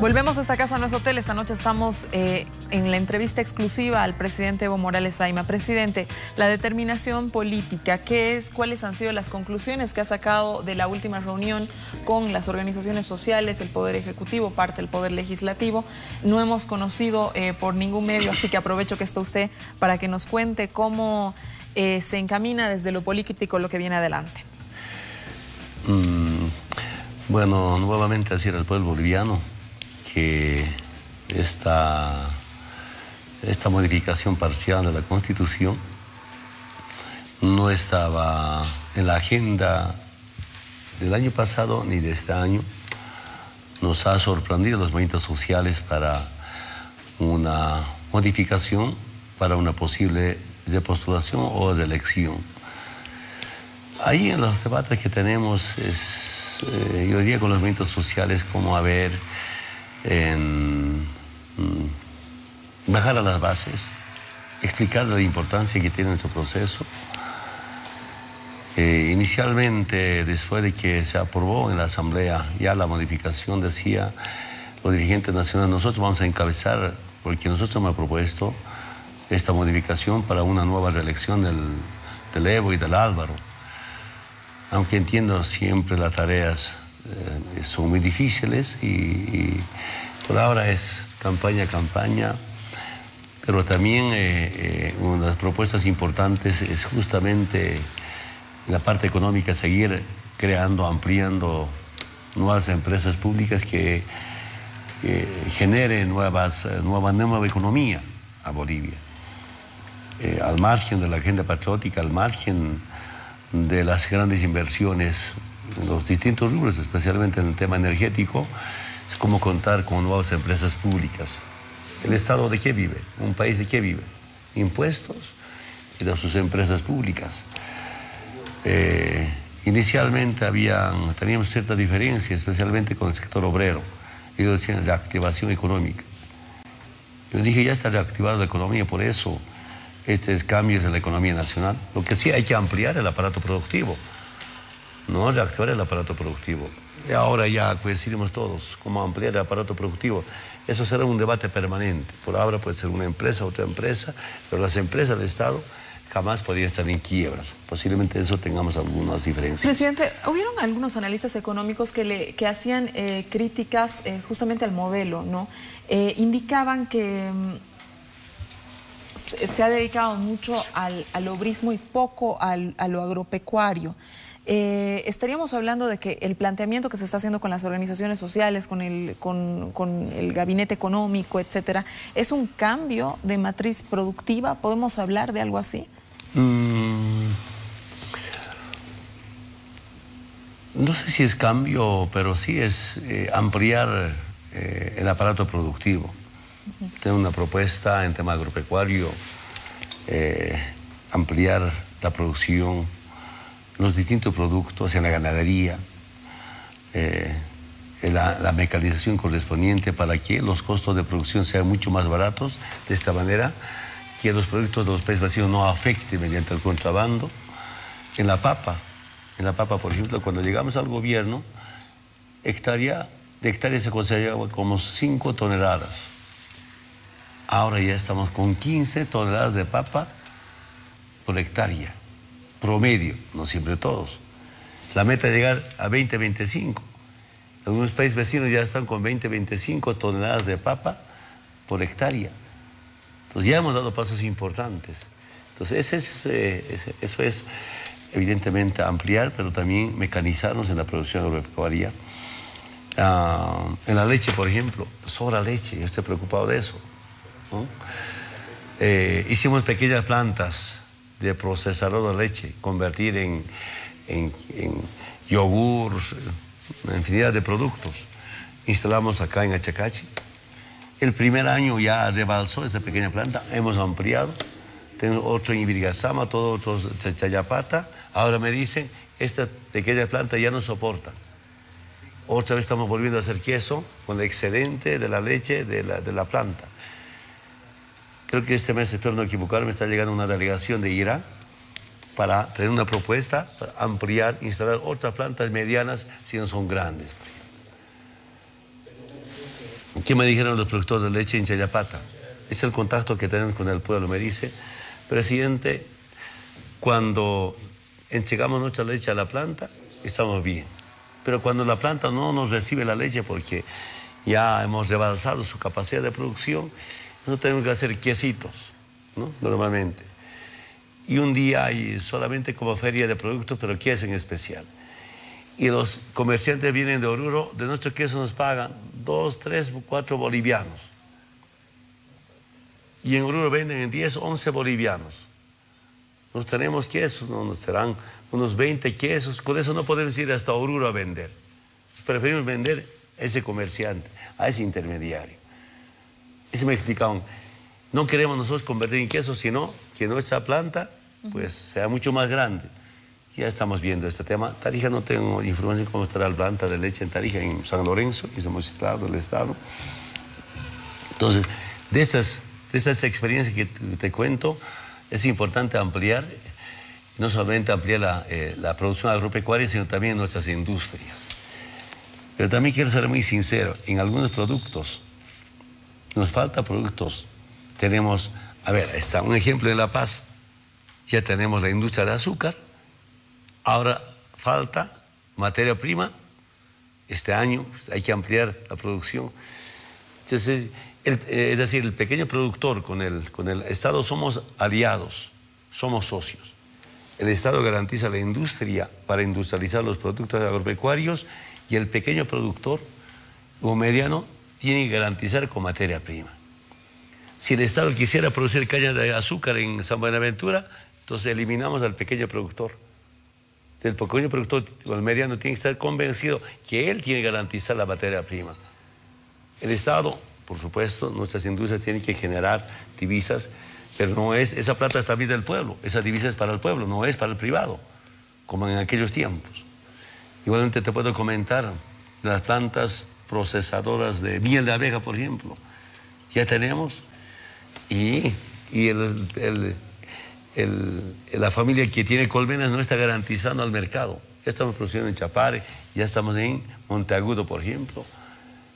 Volvemos a esta casa, no es hotel. Esta noche estamos en la entrevista exclusiva al presidente Evo Morales Ayma. Presidente, la determinación política, ¿cuáles han sido las conclusiones que ha sacado de la última reunión con las organizaciones sociales, el Poder Ejecutivo, parte del Poder Legislativo? No hemos conocido por ningún medio, así que aprovecho que está usted para que nos cuente cómo se encamina desde lo político lo que viene adelante. Bueno, nuevamente decir al pueblo boliviano que esta modificación parcial de la Constitución no estaba en la agenda del año pasado ni de este año. Nos ha sorprendido los movimientos sociales para una modificación, para una posible repostulación o reelección. Ahí en los debates que tenemos yo diría con los movimientos sociales como bajar a las bases, explicar la importancia que tiene nuestro proceso. Inicialmente, después de que se aprobó en la Asamblea ya la modificación, decía los dirigentes nacionales, nosotros vamos a encabezar, porque nosotros hemos propuesto esta modificación para una nueva reelección del Evo y del Álvaro. Aunque entiendo siempre las tareas son muy difíciles y por ahora es campaña a campaña, pero también una de las propuestas importantes es justamente en la parte económica seguir creando, ampliando nuevas empresas públicas que generen nueva economía a Bolivia. Al margen de la agenda patriótica, al margen de las grandes inversiones en los distintos rubros, especialmente en el tema energético, es como contar con nuevas empresas públicas. ¿El Estado de qué vive? ¿Un país de qué vive? Impuestos y de sus empresas públicas. Inicialmente teníamos cierta diferencia, especialmente con el sector obrero. Ellos decían reactivación económica. Yo dije, ya está reactivada la economía, por eso estos cambios en la economía nacional. Lo que sí hay que ampliar el aparato productivo, no reactivar el aparato productivo. Y ahora ya coincidimos todos cómo ampliar el aparato productivo. Eso será un debate permanente. Por ahora puede ser una empresa, otra empresa, pero las empresas del Estado jamás podrían estar en quiebras. Posiblemente en eso tengamos algunas diferencias. Presidente, hubieron algunos analistas económicos que hacían críticas justamente al modelo, ¿no? Indicaban que se ha dedicado mucho al obrismo y poco a lo agropecuario. Estaríamos hablando de que el planteamiento que se está haciendo con las organizaciones sociales, con el gabinete económico, etcétera, ¿es un cambio de matriz productiva? ¿Podemos hablar de algo así? No sé si es cambio, pero sí es ampliar el aparato productivo. Tengo una propuesta en tema agropecuario, ampliar la producción, los distintos productos en la ganadería, la mecanización correspondiente para que los costos de producción sean mucho más baratos. De esta manera, que los productos de los países vecinos no afecten mediante el contrabando. En la papa, por ejemplo, cuando llegamos al gobierno, de hectárea se consideraba como 5 toneladas. Ahora ya estamos con 15 toneladas de papa por hectárea, promedio, no siempre todos. La meta es llegar a 20-25. Algunos países vecinos ya están con 20-25 toneladas de papa por hectárea. Entonces ya hemos dado pasos importantes. Entonces eso es evidentemente ampliar, pero también mecanizarnos en la producción agropecuaria. En la leche, por ejemplo, sobra leche, yo estoy preocupado de eso, ¿no? Hicimos pequeñas plantas de procesador de leche, convertir en yogures, una infinidad de productos. Instalamos acá en Achacachi. El primer año ya rebalsó esta pequeña planta, hemos ampliado. Tenemos otro en Ibirigazama, todo otro en Chayapata. Ahora me dicen, esta pequeña planta ya no soporta. Otra vez estamos volviendo a hacer queso con el excedente de la leche de la planta. Creo que este mes, espero no equivocarme, me está llegando una delegación de Irán para tener una propuesta para ampliar, instalar otras plantas medianas si no son grandes. ¿Qué me dijeron los productores de leche en Chayapata? Es el contacto que tenemos con el pueblo. Me dice, presidente, cuando entregamos nuestra leche a la planta, estamos bien. Pero cuando la planta no nos recibe la leche porque ya hemos rebasado su capacidad de producción, nosotros tenemos que hacer quesitos, ¿no? Normalmente. Y un día hay solamente como feria de productos, pero queso en especial. Y los comerciantes vienen de Oruro, de nuestro queso nos pagan 2, 3, 4 bolivianos. Y en Oruro venden en 10, 11 bolivianos. Nos tenemos quesos, ¿no? Nos serán unos 20 quesos, con eso no podemos ir hasta Oruro a vender. Preferimos vender a ese comerciante, a ese intermediario. Eso me explicaron. No queremos nosotros convertir en queso, sino que nuestra planta pues sea mucho más grande. Ya estamos viendo este tema. Tarija no tengo información cómo estará la planta de leche en Tarija, en San Lorenzo, que somos el estado. Entonces, de estas experiencias que te cuento, es importante ampliar, no solamente ampliar la producción agropecuaria, sino también nuestras industrias. Pero también quiero ser muy sincero, en algunos productos, nos falta productos. Tenemos, a ver, está un ejemplo en La Paz, ya tenemos la industria de azúcar, ahora falta materia prima, este año pues, hay que ampliar la producción. Entonces, es decir, el pequeño productor con el Estado somos aliados, somos socios. El Estado garantiza la industria para industrializar los productos agropecuarios y el pequeño productor o mediano tiene que garantizar con materia prima. Si el Estado quisiera producir caña de azúcar en San Buenaventura, entonces eliminamos al pequeño productor. El pequeño productor o el mediano tiene que estar convencido que él tiene que garantizar la materia prima. El Estado, por supuesto, nuestras industrias tienen que generar divisas, pero no es, esa plata es también del pueblo, esa divisa es para el pueblo, no es para el privado, como en aquellos tiempos. Igualmente te puedo comentar las plantas procesadoras de miel de abeja, por ejemplo. Ya tenemos, y la familia que tiene colmenas no está garantizando al mercado. Ya estamos produciendo en Chapare, ya estamos en Monteagudo, por ejemplo.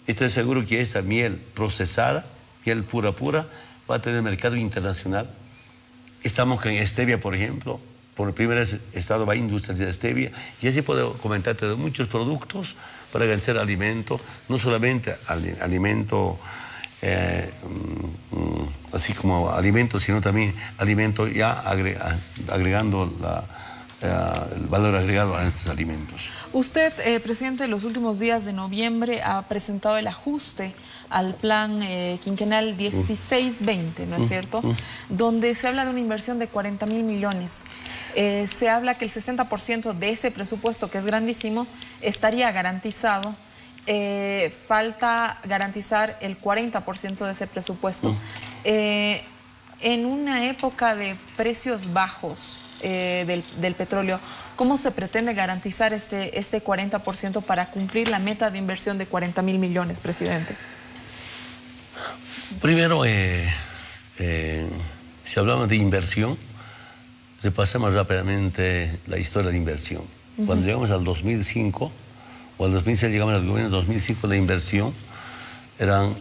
Estoy seguro que esta miel procesada, miel pura, va a tener mercado internacional. Estamos con stevia, por ejemplo. Por primera vez el Estado va a industrializar stevia. Y así puedo comentarte de muchos productos para garantizar alimento, no solamente alimento, así como alimento, sino también alimento ya agregando el valor agregado a estos alimentos. Usted, presidente, en los últimos días de noviembre ha presentado el ajuste al plan quinquenal 16-20, ¿no es cierto? Donde se habla de una inversión de 40.000 millones. Se habla que el 60% de ese presupuesto, que es grandísimo, estaría garantizado. Falta garantizar el 40% de ese presupuesto. En una época de precios bajos del petróleo, ¿cómo se pretende garantizar este 40% para cumplir la meta de inversión de 40.000 millones, presidente? Primero, si hablamos de inversión, repasemos rápidamente la historia de inversión. Cuando llegamos al 2005, o al 2006 llegamos al gobierno, 2005 la inversión eran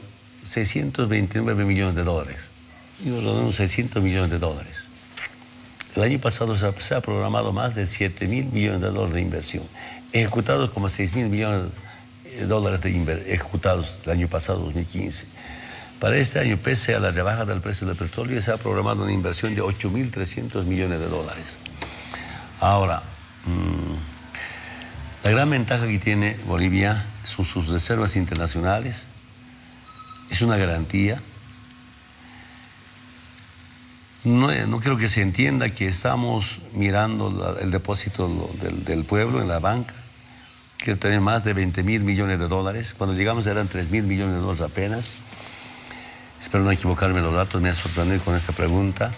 629 millones de dólares. Y nos 600 millones de dólares. El año pasado se ha programado más de 7.000 millones de dólares de inversión. Ejecutados como 6.000 millones de dólares ejecutados el año pasado, 2015. Para este año, pese a la rebaja del precio del petróleo, se ha programado una inversión de 8.300 millones de dólares. Ahora, la gran ventaja que tiene Bolivia son sus reservas internacionales. Es una garantía. No quiero que se entienda que estamos mirando el depósito del pueblo en la banca, que tiene más de 20.000 millones de dólares. Cuando llegamos eran 3.000 millones de dólares apenas. Espero no equivocarme los datos, me ha sorprendido con esta pregunta.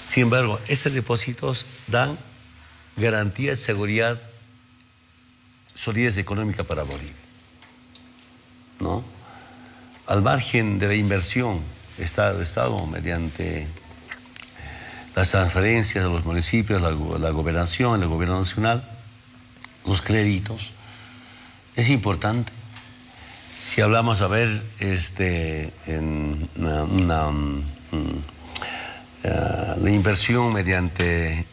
Sin embargo, estos depósitos dan garantía, seguridad, solidez económica para Bolivia, ¿no? Al margen de la inversión, Estado mediante las transferencias de los municipios, la gobernación, el gobierno nacional, los créditos, es importante. Si hablamos, a ver, en la inversión mediante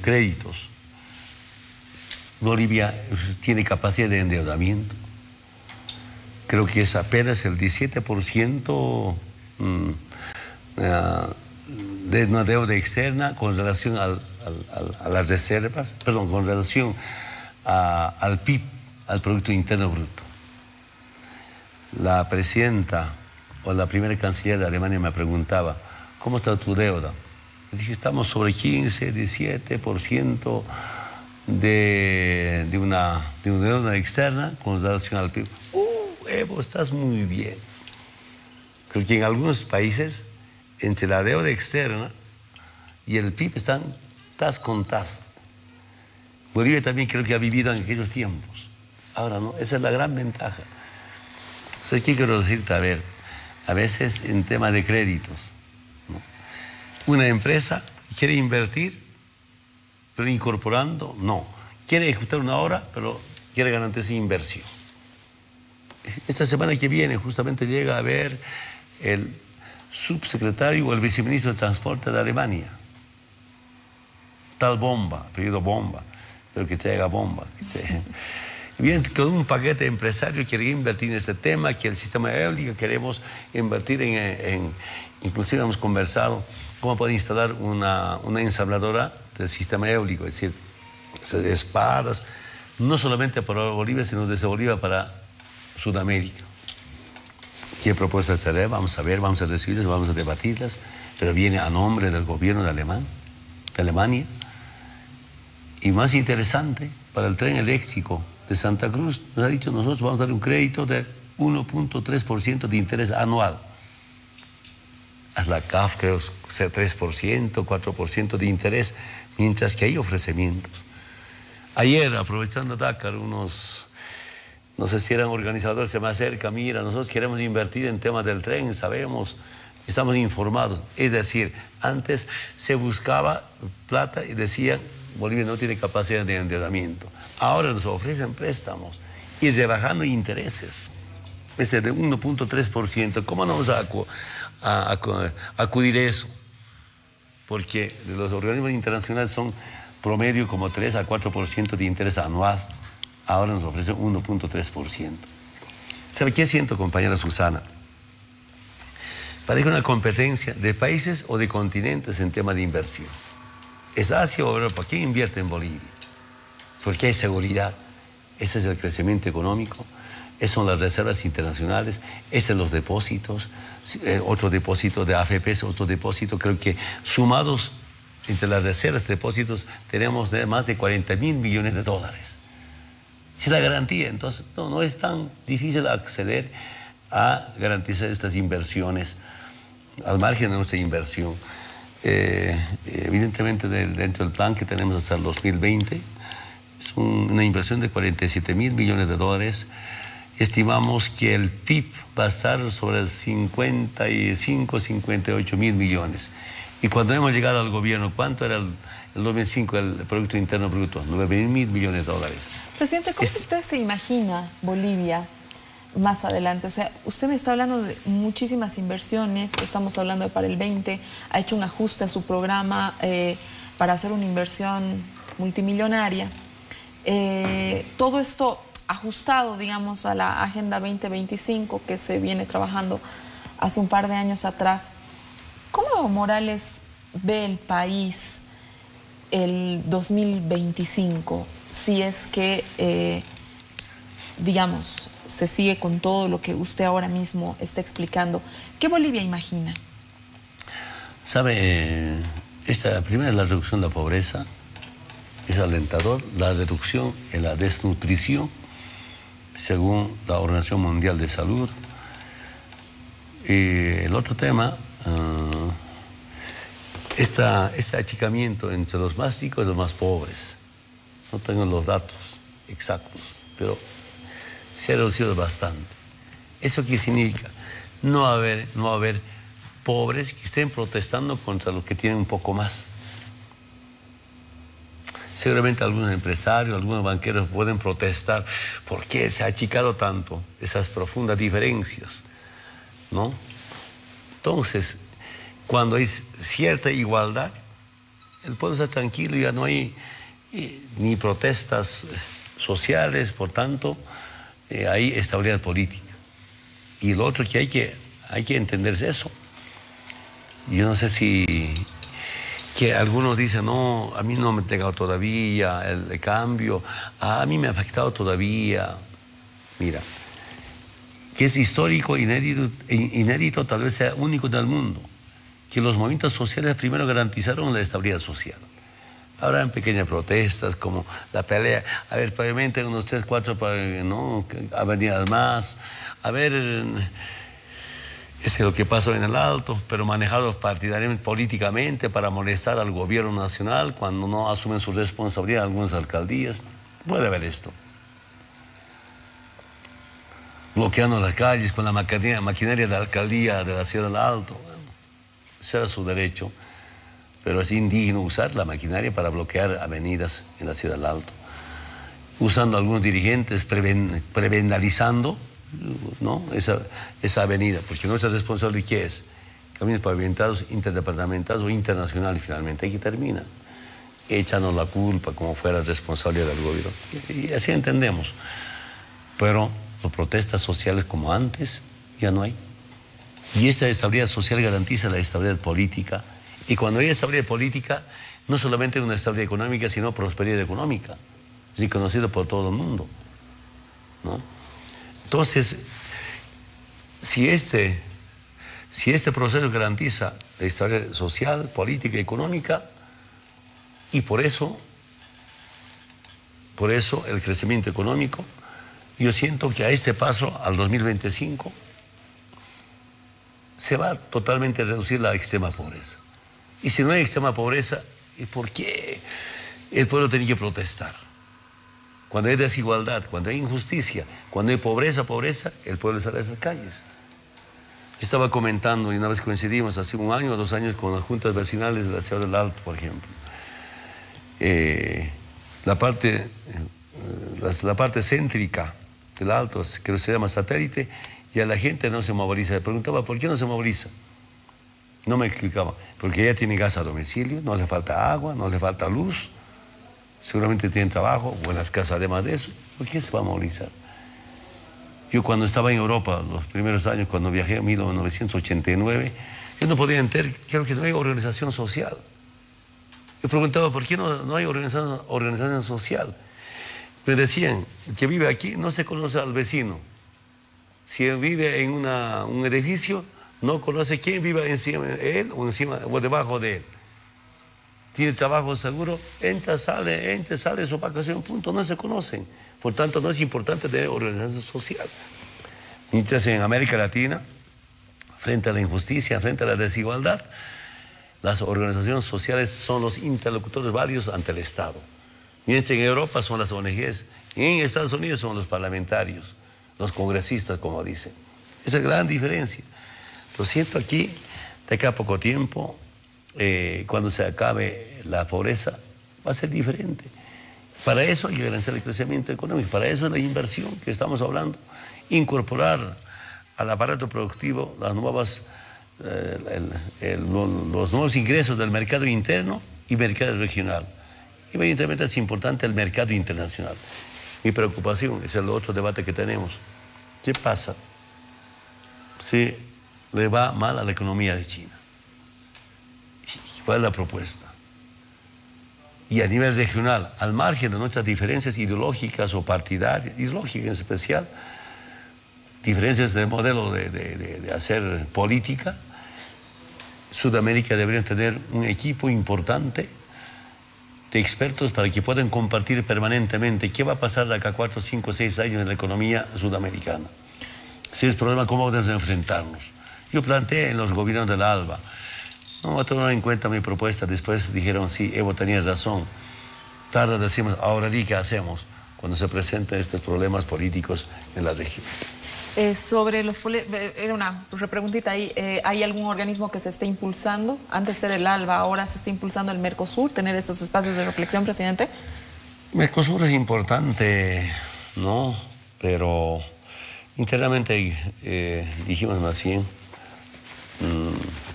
créditos, Bolivia tiene capacidad de endeudamiento. Creo que es apenas el 17% de una deuda externa con relación a las reservas, perdón, con relación al PIB, al Producto Interno Bruto. La presidenta o la primera canciller de Alemania me preguntaba, ¿cómo está tu deuda? Le dije, estamos sobre 15, 17% de una deuda externa con relación al PIB. Evo, estás muy bien. Creo que en algunos países, entre la deuda externa y el PIB están tas con tas. Bolivia también creo que ha vivido en aquellos tiempos. Ahora no, esa es la gran ventaja. ¿Sabes qué quiero decirte? A ver, a veces en tema de créditos, ¿no? Una empresa quiere invertir, pero incorporando, no. Quiere ejecutar una obra, pero quiere garantizar inversión. Esta semana que viene justamente llega a ver el subsecretario o el viceministro de Transporte de Alemania. Tal Bomba, apellido Bomba, pero que traiga bomba. Bien, con un paquete empresario quiere invertir en este tema, que el sistema eólico queremos invertir inclusive hemos conversado cómo puede instalar una ensambladora del sistema eólico, es decir, espadas, no solamente para Bolivia, sino desde Bolivia para Sudamérica. ¿Qué propuestas será? Vamos a ver, vamos a recibirlas, vamos a debatirlas, pero viene a nombre del gobierno de Alemania. Y más interesante, para el tren eléctrico de Santa Cruz, nos ha dicho, nosotros vamos a dar un crédito de 1.3% de interés anual. A la CAF creo ser 3%, 4% de interés, mientras que hay ofrecimientos. Ayer, aprovechando Dakar, no sé si eran organizadores, se me acerca, mira, nosotros queremos invertir en temas del tren, sabemos, estamos informados. Es decir, antes se buscaba plata y decían, Bolivia no tiene capacidad de endeudamiento. Ahora nos ofrecen préstamos y rebajando intereses. De 1.3%. ¿Cómo no vamos a acudir a eso? Porque los organismos internacionales son promedio como 3 a 4% de interés anual. Ahora nos ofrecen 1.3%. ¿Sabe qué siento, compañera Susana? Parece una competencia de países o de continentes en tema de inversión. ¿Es Asia o Europa? ¿Quién invierte en Bolivia? Porque hay seguridad. Ese es el crecimiento económico. Esas son las reservas internacionales. Esos son los depósitos. Otro depósito de AFPs, otro depósito. Creo que sumados entre las reservas y depósitos tenemos más de 40.000 millones de dólares. Si la garantía, entonces no es tan difícil acceder a garantizar estas inversiones al margen de nuestra inversión. Evidentemente dentro del plan que tenemos hasta el 2020 es una inversión de 47.000 millones de dólares. Estimamos que el PIB va a estar sobre 55, 58.000 millones. Y cuando hemos llegado al gobierno, ¿cuánto era el 2005 el Producto Interno Bruto? 9.000 millones de dólares. Presidente, ¿cómo usted se imagina Bolivia más adelante? O sea, usted me está hablando de muchísimas inversiones, estamos hablando de para el 20, ha hecho un ajuste a su programa para hacer una inversión multimillonaria. Todo esto ajustado, digamos, a la Agenda 2025 que se viene trabajando hace un par de años atrás. ¿Cómo Evo Morales ve el país el 2025 si es que, digamos, se sigue con todo lo que usted ahora mismo está explicando? ¿Qué Bolivia imagina? Sabe, primero es la reducción de la pobreza, es alentador, la reducción en la desnutrición, según la Organización Mundial de Salud. Y el otro tema, este achicamiento entre los más ricos y los más pobres. No tengo los datos exactos, pero se ha reducido bastante. ¿Eso qué significa? No va a haber pobres que estén protestando contra los que tienen un poco más. Seguramente algunos empresarios, algunos banqueros pueden protestar. ¿Por qué se ha achicado tanto esas profundas diferencias? ¿No? Entonces, cuando hay cierta igualdad, el pueblo está tranquilo, ya no hay ni protestas sociales, por tanto, hay estabilidad política. Y lo otro que hay que entender es eso. Yo no sé si... que algunos dicen, no, a mí no me ha llegado todavía el cambio, a mí me ha afectado todavía. Mira, que es histórico, inédito, tal vez sea único en el mundo, que los movimientos sociales primero garantizaron la estabilidad social. Habrán pequeñas protestas como la pelea, a ver, probablemente unos 3, 4 ¿no? avenidas más, a ver... Es lo que pasó en el Alto, pero manejados partidariamente, políticamente, para molestar al gobierno nacional cuando no asumen su responsabilidad algunas alcaldías. Puede haber esto. Bloqueando las calles con la maquinaria de la alcaldía de la ciudad del Alto. Bueno, será su derecho, pero es indigno usar la maquinaria para bloquear avenidas en la ciudad del Alto. Usando algunos dirigentes, prebendalizando, ¿no? esa avenida, porque nuestra responsabilidad ¿qué es? Caminos pavimentados, interdepartamentales o internacionales, finalmente aquí termina, echando la culpa como fuera responsabilidad del gobierno, y así entendemos, pero las protestas sociales como antes ya no hay, y esta estabilidad social garantiza la estabilidad política, y cuando hay estabilidad política no solamente una estabilidad económica, sino prosperidad económica, es reconocido por todo el mundo, ¿no? Entonces, si este proceso garantiza la estabilidad social, política y económica, y por eso el crecimiento económico, yo siento que a este paso, al 2025, se va totalmente a reducir la extrema pobreza. Y si no hay extrema pobreza, ¿por qué el pueblo tiene que protestar? Cuando hay desigualdad, cuando hay injusticia, cuando hay pobreza, el pueblo sale a las calles. Yo estaba comentando, y una vez coincidimos, hace 1 año o 2 años, con las juntas vecinales de la ciudad del Alto, por ejemplo. La parte céntrica del Alto, que se llama satélite, ya la gente no se moviliza. Le preguntaba, ¿por qué no se moviliza? No me explicaba, porque ella tiene gas a domicilio, no le falta agua, no le falta luz, seguramente tienen trabajo, buenas casas además de eso. ¿Por qué se va a movilizar? Yo cuando estaba en Europa, los primeros años, cuando viajé en 1989, yo no podía entender, creo que no hay organización social. Yo preguntaba, ¿por qué no hay organización social? Me decían, el que vive aquí no se conoce al vecino. Si vive en un edificio, no conoce quién vive encima de él o debajo de él. Tiene trabajo seguro, entra, sale su vacación, punto, no se conocen. Por tanto, no es importante tener organización social. Mientras en América Latina, frente a la injusticia, frente a la desigualdad, las organizaciones sociales son los interlocutores válidos ante el Estado. Mientras en Europa son las ONGs, y en Estados Unidos son los parlamentarios, los congresistas, como dicen. Esa es la gran diferencia. Entonces siento aquí, de acá a poco tiempo, cuando se acabe la pobreza, va a ser diferente. Para eso hay que garantizar el crecimiento económico, para eso es la inversión que estamos hablando, incorporar al aparato productivo los nuevos ingresos del mercado interno y mercado regional. Evidentemente es importante el mercado internacional. Mi preocupación es el otro debate que tenemos. ¿Qué pasa si le va mal a la economía de China? ¿Cuál es la propuesta? Y a nivel regional, al margen de nuestras diferencias ideológicas o partidarias, ideológicas en especial, diferencias de modelo de hacer política, Sudamérica debería tener un equipo importante de expertos para que puedan compartir permanentemente qué va a pasar de acá a 4, 5, 6 años en la economía sudamericana. Si es problema, ¿cómo debemos enfrentarnos? Yo planteé en los gobiernos de la ALBA, no tomaron en cuenta mi propuesta, después dijeron, sí, Evo tenía razón. Tarde decimos, ahora ¿qué hacemos cuando se presentan estos problemas políticos en la región? Sobre los... Era una repreguntita ahí. ¿Hay algún organismo que se esté impulsando? Antes era el ALBA, ahora se está impulsando el Mercosur, tener estos espacios de reflexión, presidente. Mercosur es importante, ¿no? Pero internamente dijimos más bien,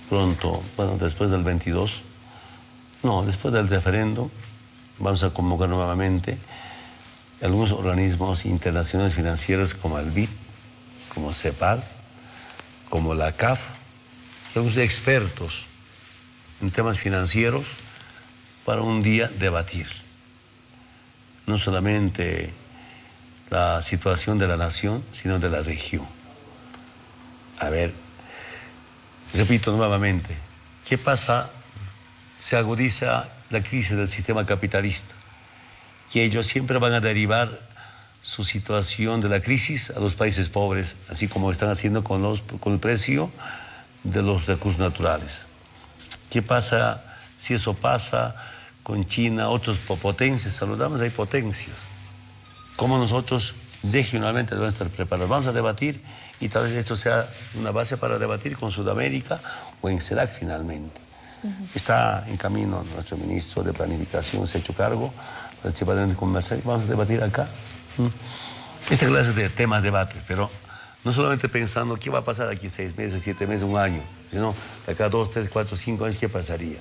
pronto, bueno, después del 22, no, después del referéndum, vamos a convocar nuevamente algunos organismos internacionales financieros como el BID, como CEPAL, como la CAF, algunos expertos en temas financieros para un día debatir no solamente la situación de la nación, sino de la región. A ver, repito nuevamente, ¿qué pasa? Se agudiza la crisis del sistema capitalista, que ellos siempre van a derivar su situación de la crisis a los países pobres, así como están haciendo con el precio de los recursos naturales. ¿Qué pasa si eso pasa con China, otras potencias? Saludamos, hay potencias. ¿Cómo nosotros regionalmente debemos estar preparados? Vamos a debatir y tal vez esto sea una base para debatir con Sudamérica o en CELAC finalmente. Está en camino nuestro ministro de Planificación, se ha hecho cargo, participación comercial, vamos a debatir acá. Esta clase de temas debate, pero no solamente pensando qué va a pasar aquí 6 meses, 7 meses, 1 año, sino de acá 2, 3, 4, 5 años, ¿qué pasaría?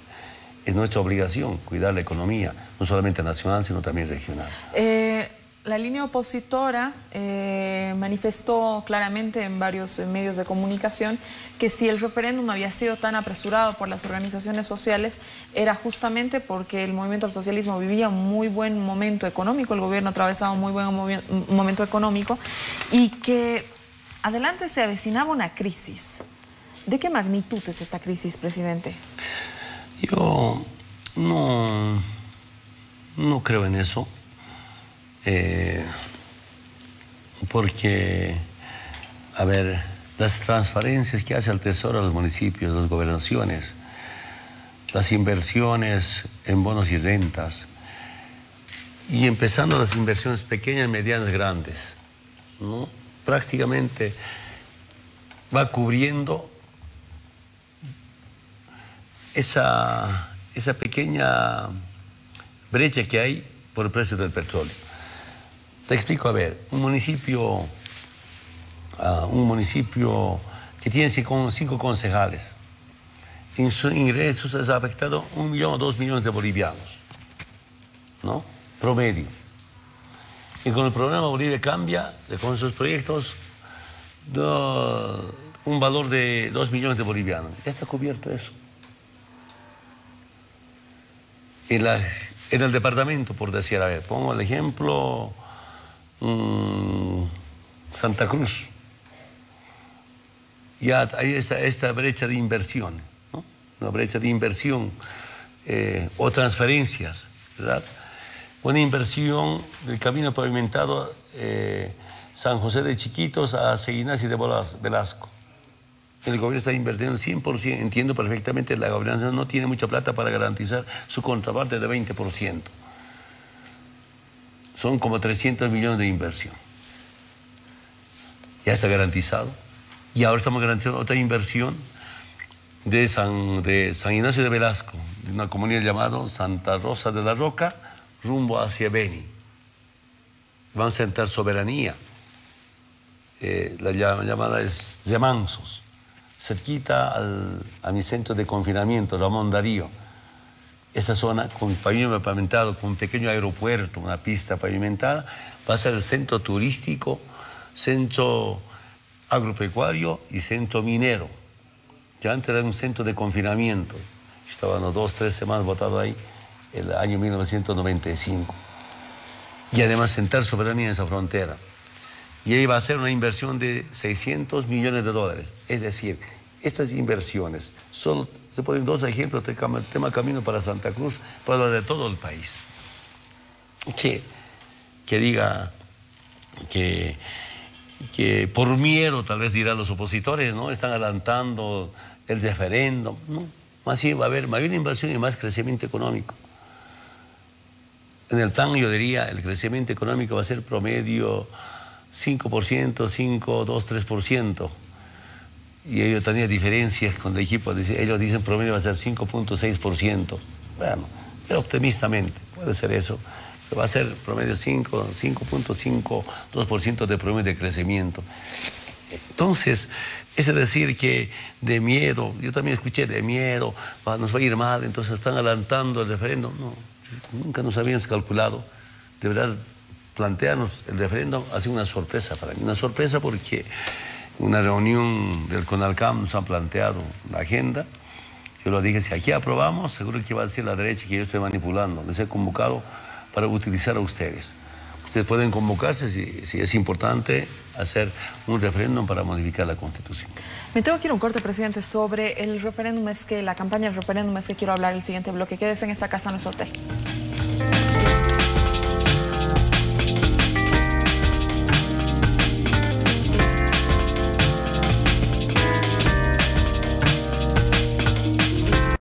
Es nuestra obligación cuidar la economía, no solamente nacional, sino también regional. La línea opositora manifestó claramente en varios medios de comunicación que si el referéndum había sido tan apresurado por las organizaciones sociales era justamente porque el movimiento del socialismo vivía un muy buen momento económico, el gobierno atravesaba un muy buen momento económico y que adelante se avecinaba una crisis. ¿De qué magnitud es esta crisis, presidente? Yo no creo en eso. Porque, a ver, las transferencias que hace el Tesoro a los municipios, a las gobernaciones, las inversiones en bonos y rentas, y empezando las inversiones pequeñas, medianas, grandes, ¿no? Prácticamente va cubriendo esa pequeña brecha que hay por el precio del petróleo. Te explico, a ver, un municipio que tiene 5 concejales, en sus ingresos es afectado 1 millón o 2 millones de bolivianos, ¿no? Promedio. Y con el programa Bolivia Cambia, con sus proyectos, un valor de 2 millones de bolivianos. Ya está cubierto eso. En el departamento, por decir, a ver, pongo el ejemplo, Santa Cruz. Ya hay esta brecha de inversión, ¿no? Una brecha de inversión o transferencias, ¿verdad? Una inversión del camino pavimentado San José de Chiquitos a Seguinasi de Velasco. El gobierno está invirtiendo 100%, entiendo perfectamente, la gobernanza no tiene mucha plata para garantizar su contraparte de 20%. Son como 300 millones de inversión. Ya está garantizado. Y ahora estamos garantizando otra inversión de San Ignacio de Velasco, de una comunidad llamada Santa Rosa de la Roca, rumbo hacia Beni. Vamos a entrar soberanía. La llamada es Remansos, cerquita a mi centro de confinamiento, Ramón Darío. Esa zona con pavimento pavimentado, con un pequeño aeropuerto, una pista pavimentada, va a ser el centro turístico, centro agropecuario y centro minero. Ya antes era un centro de confinamiento. Estaban 2, 3 semanas votado ahí, el año 1995. Y además sentar soberanía en esa frontera. Y ahí va a ser una inversión de 600 millones de dólares. Es decir, estas inversiones, solo se ponen 2 ejemplos del tema Camino para Santa Cruz, para lo de todo el país. Que diga que por miedo, tal vez dirán los opositores, ¿no? Están adelantando el referéndum. No, más bien va a haber mayor inversión y más crecimiento económico. En el plan, yo diría, el crecimiento económico va a ser promedio 5%, 5, 2, 3%. Y ellos tenían diferencias con el equipo. Ellos dicen promedio va a ser 5.6%. Bueno, optimistamente puede ser eso. Pero va a ser promedio 5.5, 2% de promedio de crecimiento. Entonces, es decir que de miedo, yo también escuché de miedo, nos va a ir mal, entonces están adelantando el referéndum. No, nunca nos habíamos calculado. De verdad, plantearnos el referéndum ha sido una sorpresa para mí. Una sorpresa porque en una reunión del CONALCAM nos han planteado la agenda. Yo lo dije, si aquí aprobamos, seguro que va a decir la derecha que yo estoy manipulando. Les he convocado para utilizar a ustedes. Ustedes pueden convocarse si es importante hacer un referéndum para modificar la Constitución. Me tengo que ir a un corte, presidente, sobre el referéndum. La campaña del referéndum es que quiero hablar el siguiente bloque. Quédese en esta casa, no es hotel.